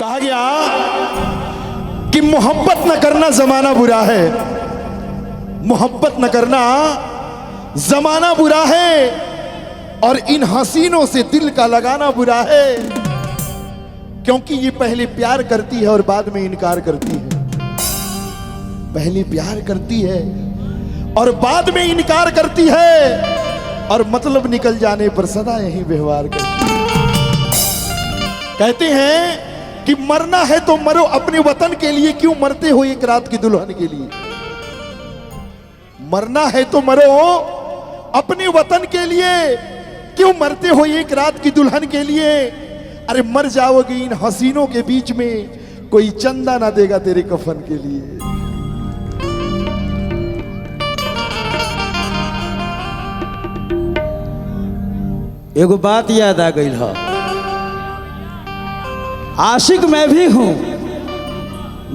कहा गया कि मोहब्बत न करना जमाना बुरा है, मोहब्बत न करना जमाना बुरा है, और इन हसीनों से दिल का लगाना बुरा है, क्योंकि ये पहले प्यार करती है और बाद में इनकार करती है। पहले प्यार करती है और बाद में इनकार करती है, और मतलब निकल जाने पर सदा यही व्यवहार करती है। कहते हैं कि मरना है तो मरो अपने वतन के लिए, क्यों मरते हो एक रात की दुल्हन के लिए। मरना है तो मरो अपने वतन के लिए, क्यों मरते हो एक रात की दुल्हन के लिए। अरे मर जाओगे इन हसीनों के बीच में, कोई चंदा ना देगा तेरे कफन के लिए। एगो बात याद आ गई है, आशिक मैं भी हूं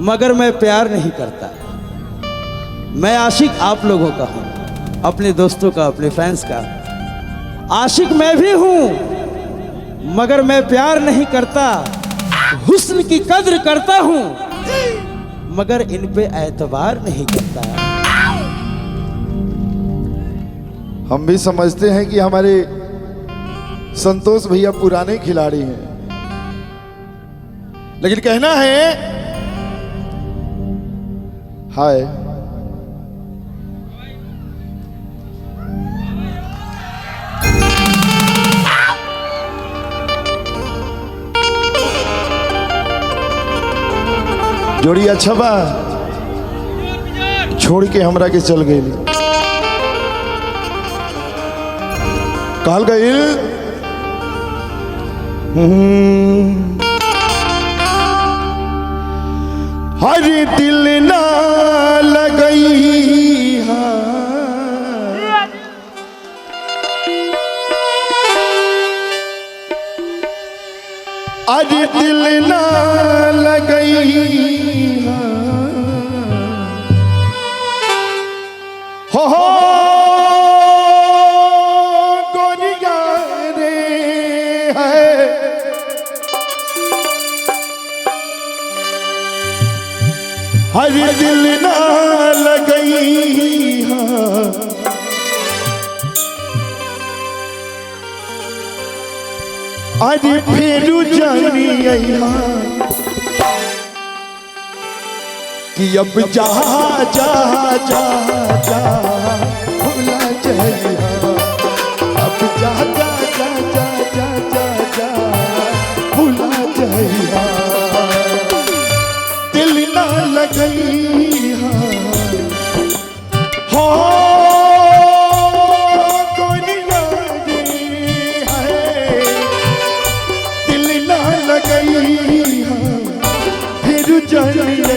मगर मैं प्यार नहीं करता। मैं आशिक आप लोगों का हूं, अपने दोस्तों का, अपने फैंस का। आशिक मैं भी हूं मगर मैं प्यार नहीं करता। हुस्न की कद्र करता हूं मगर इन पे एतबार नहीं करता। हम भी समझते हैं कि हमारे संतोष भैया पुराने खिलाड़ी हैं, लेकिन कहना है हाय जोड़ी अच्छा बा, छोड़ के हमरा के चल गई। कहल गई हर दिल ना लगई आज दिल ना लगई हो गोरिया रे है। हर दिल ना लगई आज फिर जानी कि अब जा जा जा जा भूला जाइया। अब जा जा जा जा जा जा जा भूला जाइया। दिल ना लगई हो गोरिया रे है। दिल ना लगई फिर जाइया।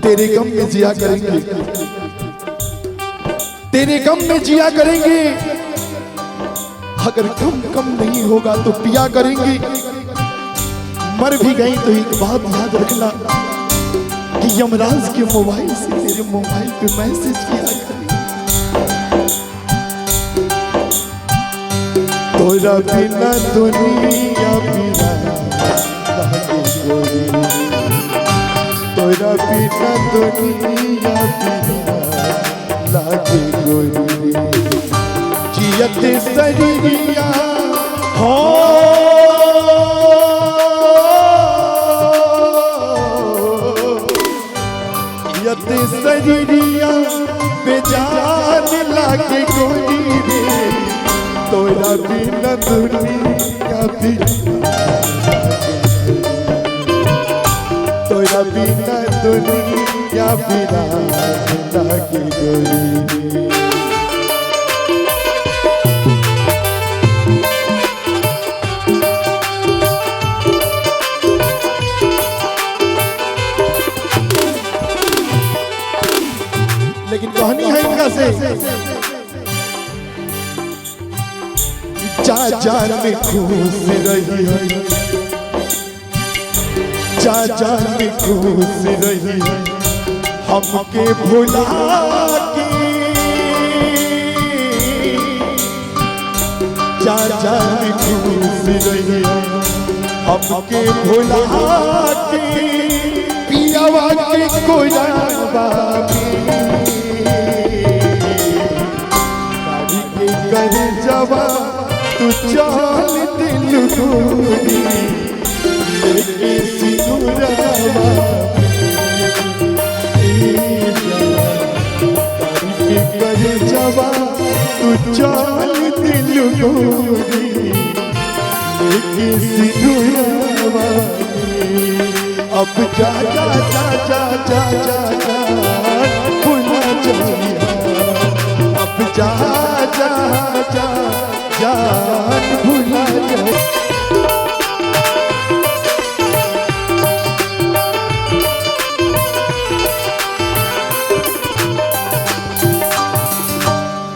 तेरे गम में जिया करेंगे, तेरे गम में जिया करेंगे। अगर गम कम नहीं होगा तो पिया करेंगे। मर भी गई तो एक बात याद रखना कि यमराज के मोबाइल से तेरे मोबाइल पे मैसेज किया करेंगे। तोरा बिना दुनिया बिना लागे गोरी। तोरा बिना दुनिया बिना लागे गोरी। जियत सरिया हो जियत सरिया बेजान लागे गोरी रे। तोरा बिना दुनिया बिना तोरा बिना दुनिया बिना लागे गोरी। लेकिन कहानी है इनका से जा जा जान खुश रही है, जा जान खुश रही है, हमके भुला के जा जान खुश रही है, हमके भुला के पियावा के कोरावा कर जवा तू चाल दिल गोरी लेके सिनुरवा कर जवा तू चाल दिल गोरी लेके सिनुरवा अब जा जा जा जा जा जा जा भुला जाइया अब जा जा जा जान भुला जा।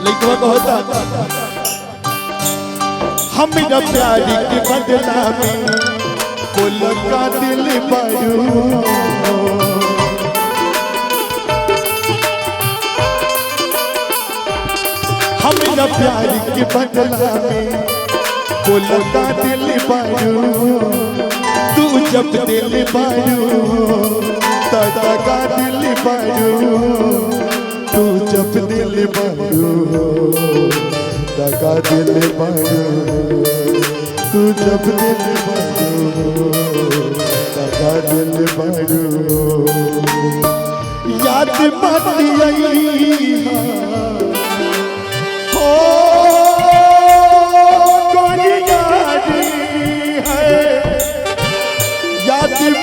लिखवा कहता हमरा प्यार के बदला में बोल का दिल बारू हमरा प्यार के बदला में बोल का दिल बारू तू जब दिल बारू दादा का दिल बारू तू जब दिल बारू दादा दिल बारू तू जब दिल बारू दादा दिल बारू याद मत आई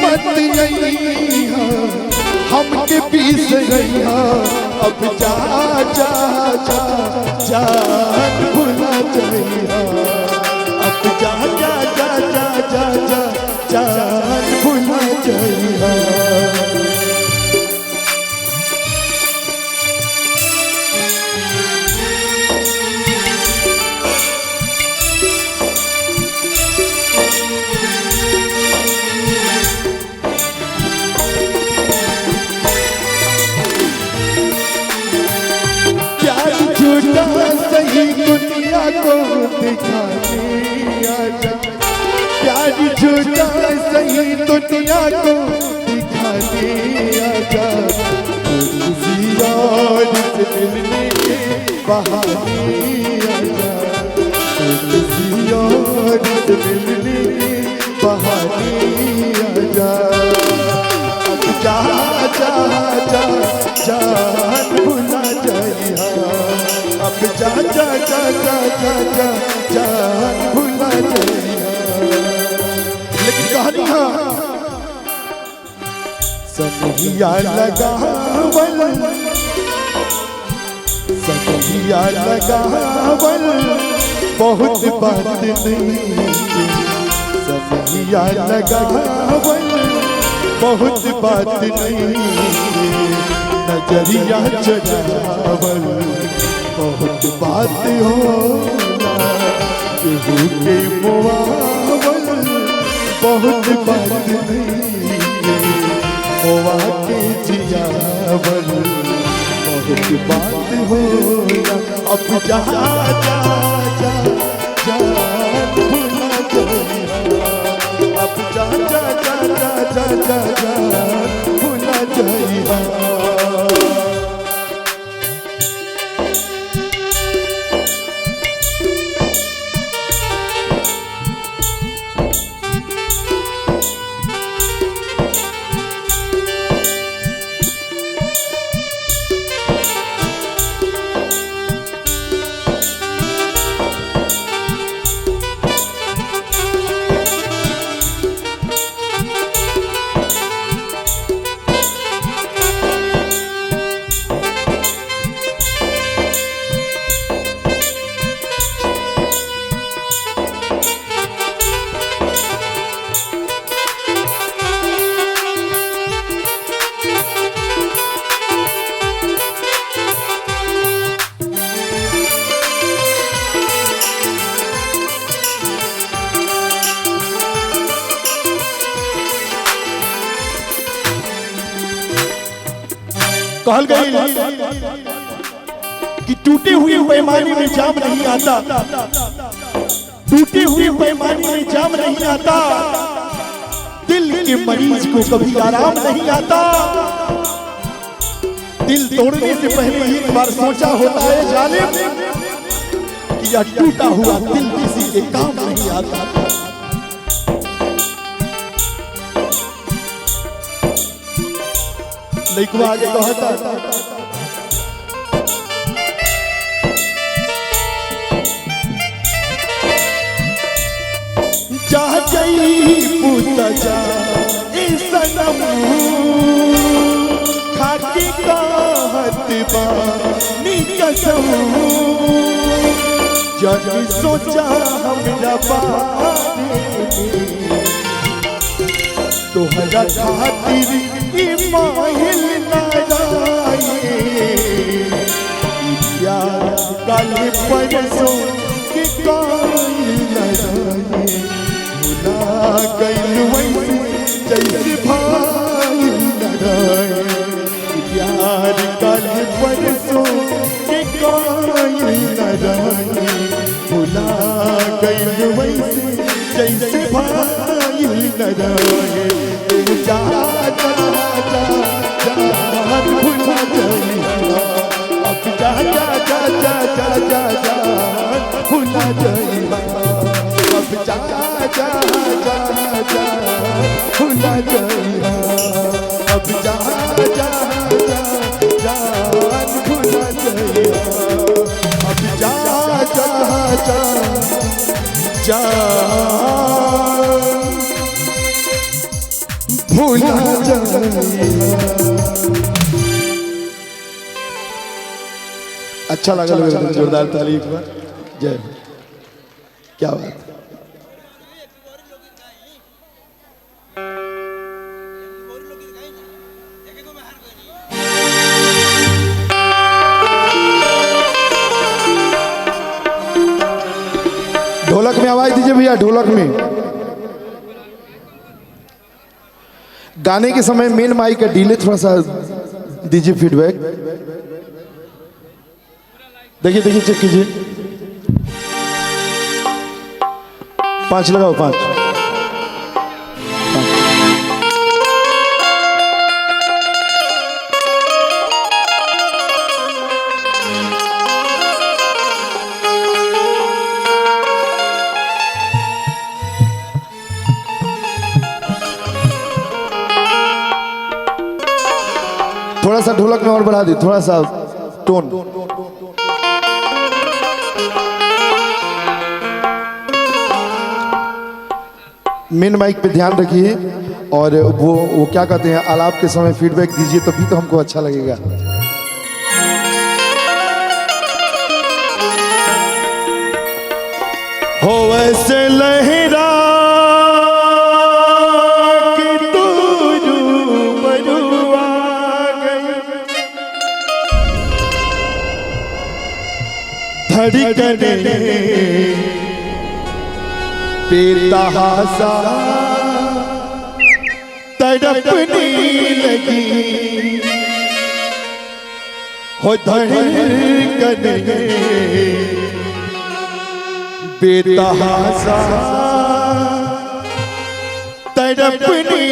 मत गई हमके पीस गई अब जा जा जा जान भुला जाइया अब जा जा जा जा जा जा जान भुला जाइया। सही दुनिया को दिखाने आजा प्यार झूठा सही दुनिया को दिखाने आजा किसी और से मिलने के बहाने आजा किसी और से मिलने के बहाने आजा अब जा जा जा जान भुला जाइया अब जा जा जा जा जा जा जान भुला जाइया। लेकिन कहानियां सनहिया लगावल सनहिया लगावल बहुत बात नहीं सनहिया लगावल बहुत बात नहीं नजरिया चढ़ावल बहुत बात होला केहू के मोआवल बहुत बात नहीं मोआ के जियावल बहुत बात होला अब जा जा जा जा भुला जाइया अब जा जा जा जा जा जा भुला जाइया। कहल गई कि टूटे हुए पैमाने में जाम नहीं आता, टूटे हुए पैमाने में जाम नहीं आता, दिल के मरीज को कभी आराम नहीं आता। दिल तोड़ने से पहले एक बार सोचा होता है जालिम कि यह टूटा हुआ दिल किसी के काम नहीं आता। लइकवा आगे कहता जा गई पुता जा सनम खाके कहत बानी कसम, जब सोचा हमरा बारे में तोहरा खातिर ई माहिल ना जाए, प्यार काले परसों के कायल ना जाए, भुला गइल वैसे जैसे भाई ना जाए, प्यार काले परसों के कायल ना जाए, भुला गइल वैसे जैसे भाई ना जाए। जा जा जा जा भुला जाइया, अब जा जा जा जा जा जा जा भुला जाइया, अब जा जा जा जा भुला जाइया, अब जा जा जा जा भुला जाइया, अब जा जा जा जा भुला जाइया। अच्छा लगा लोगों, जोरदार ताली एक बार। जय, क्या बात। ढोलक में आवाज दीजिए भैया, ढोलक में। गाने के समय मेन माइक का डिले थोड़ा सा दीजिए फीडबैक। देखिए देखिए चेक कीजिए, 5 लगाओ, 5। थोड़ा सा ढोलक में और बढ़ा दी, थोड़ा सा टोन। मेन माइक पे ध्यान रखिए और वो क्या कहते हैं, आलाप के समय फीडबैक दीजिए, तभी तो हमको अच्छा लगेगा। हो वैसे लहरा कि तू रूबरू आ गई, धड़कने बेतहासा तड़पने लगी, हो धड़कने बेतहासा तड़पने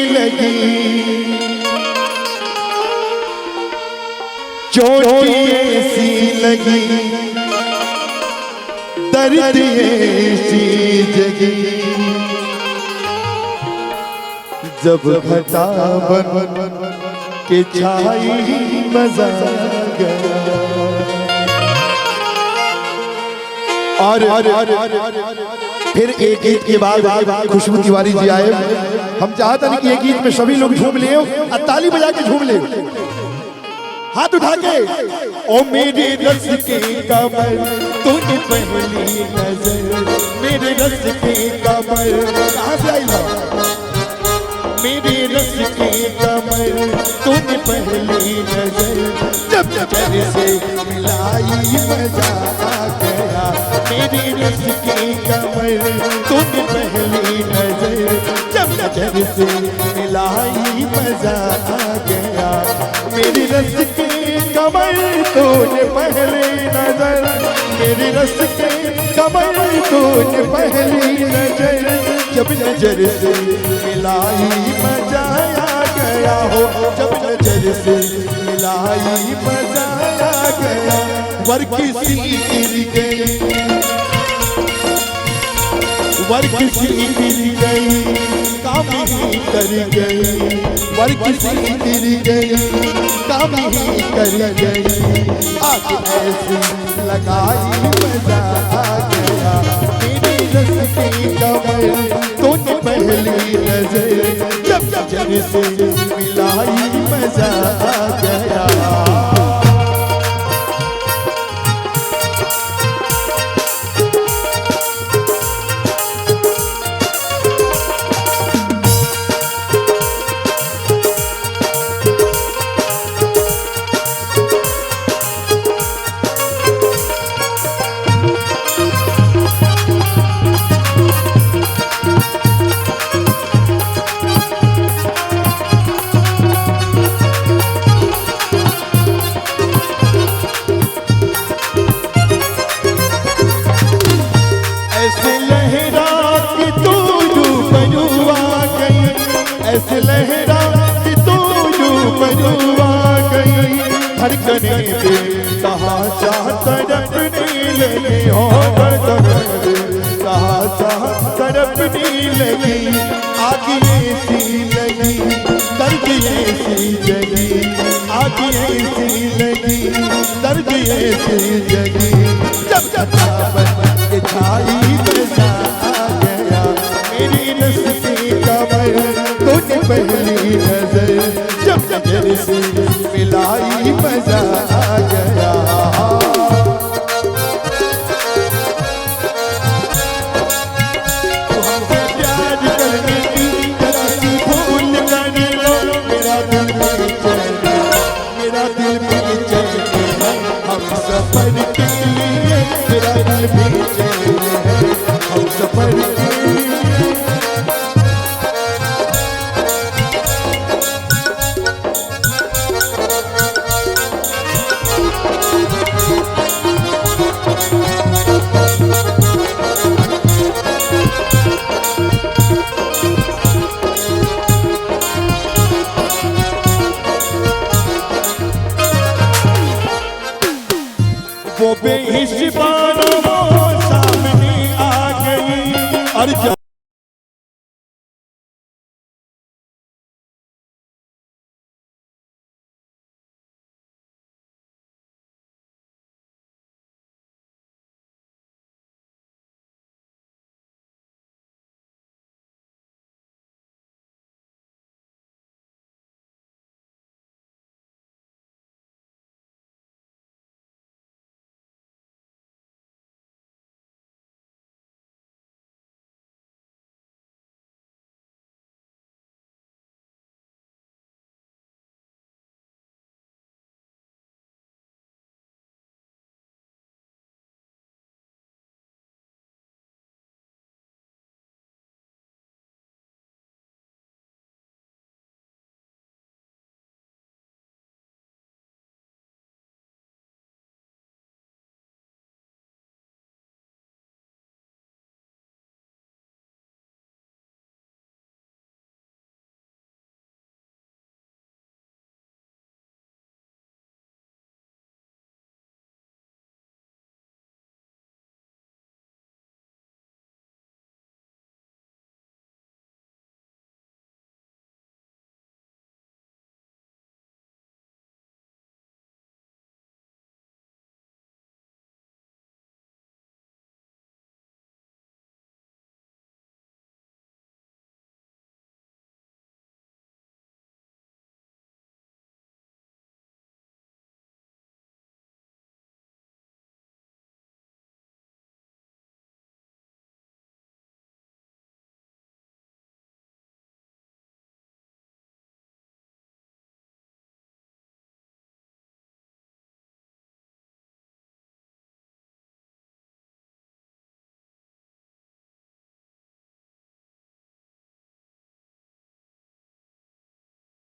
लगी, चोट ऐसी लगी, दर्द ऐसी जगी, जब घटा बन के छाई मजा गया। और फिर एक गीत के बाद खुशबू तिवारी जी आए। हम चाहते हैं कि ये गीत में सभी लोग झूम ले और ताली बजा के झूम ले, हाथ उठा के। ओ मेरे रस के कमर तूने पहली नजर, मेरे रस के कमर कहाँ से आई ना, मेरे रस के कमर तूने पहली नजर, जब नजर से मिलाई मजा आ गया, मेरे रस के कमर तूने पहली नजर, जब नजर से मिलाई मजा आ गया, मेरी रस की कमर तूने पहली नजर, मेरी रस की कमर तूने पहली नजर, जब नजर से मिलाई मजा आ गया हो, जब नजर से मिलाई मजा आ गया। वर किसी गिर गई, वर किसी गिर गई, काम ही कर गई, वर किसी गिर गई, काम ही कर गई। आज ऐसी लगाई मजा आ गया, मेरी रस की कमर तूने पहली नजर, जब नजर से मिलाई मजा आ गया। ऐसे लहरा कि तू यूं बनुआ गई, धड़कने पे कहा चाह तड़पने लगी, हो धड़कने पे कहा चाह तड़पने लगी। आग ऐसी लगी, दर्द ऐसी जगी, आग ऐसी लगी, दर्द ऐसी जगी, जब बन के छाई मजा आ गया, मेरी नस की कमर तूने पहली नजर, जब नजर से मिलाई मजा आ गया। तू हमसे प्यार करने की जरा सी भूल कर लो, मेरा दिल बेचैन, मेरा दिल बेचैन है हम सफर के लिए, मेरा दिल बेचैन है हम सफर के लिए। वो बेहिस